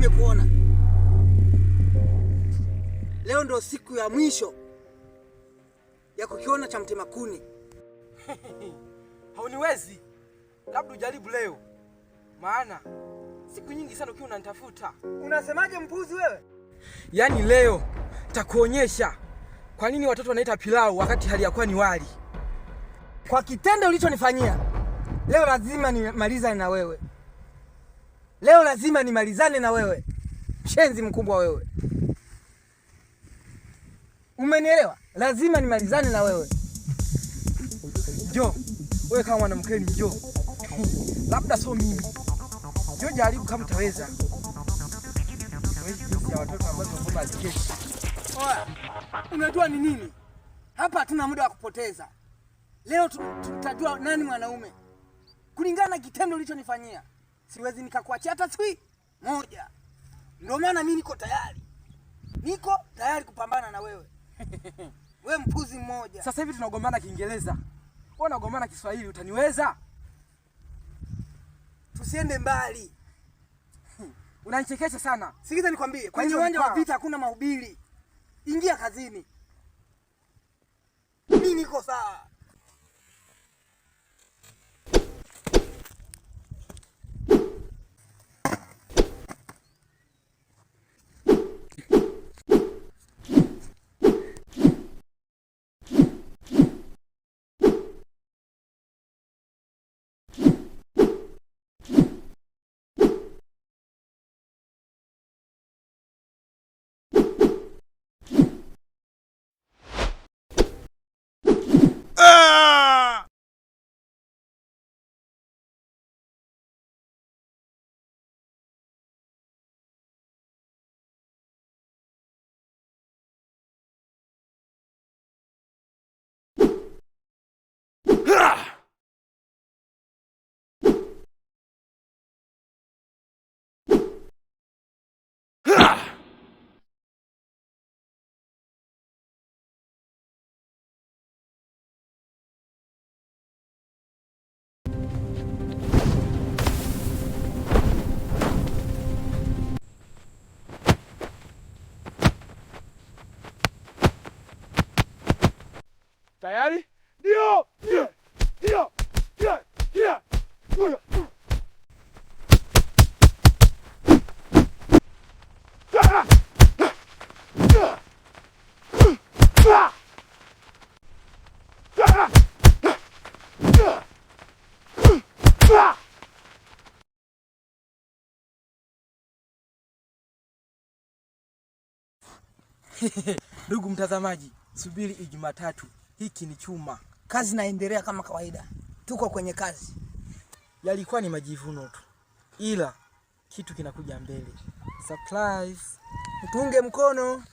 nimekuona. Leo ndo siku ya mwisho ya kukiona cha mtema kuni. Hauniwezi. Labda ujaribu leo. Maana siku nyingi sana ukiwa unanitafuta. Unasemaje mpuzi wewe? Yaani leo takuonyesha kwa nini watoto wanaita pilau wakati hali yakuwa ni wali. Kwa kitendo ulichonifanyia, leo lazima nimalizane na wewe. Leo lazima nimalizane na wewe. Mshenzi mkubwa wewe. Umenielewa? Lazima nimalizane na wewe. Njoo. Wewe kama mwanamke njoo. Labda sio mimi. Njoo jaribu kama utaweza. Wewe jinsi ya watoto ambao wanaomba keki. Oya, unajua ni nini? Hapa hatuna muda wa kupoteza. Leo tutajua nani mwanaume. Kulingana na kitendo ulichonifanyia. Siwezi nikakuachia hata siku moja. Ndio maana mimi niko tayari. Niko tayari kupambana na wewe. Wewe mpuzi mmoja. Sasa hivi tunagombana Kiingereza. Wewe unagombana Kiswahili, utaniweza? Tusiende mbali. Unanichekesha sana. Sikiza nikwambie, kwenye uwanja wa vita hakuna mahubiri. Ingia kazini. Mimi niko sawa. Tayari? Ndio! Ndio! Ndio! Ndio! Ndio! Ndugu mtazamaji, subiri Ijumatatu. Hiki ni chuma. Kazi naendelea kama kawaida. Tuko kwenye kazi. Yalikuwa ni majivuno tu. Ila kitu kinakuja mbele. Surprise. Mtunge mkono.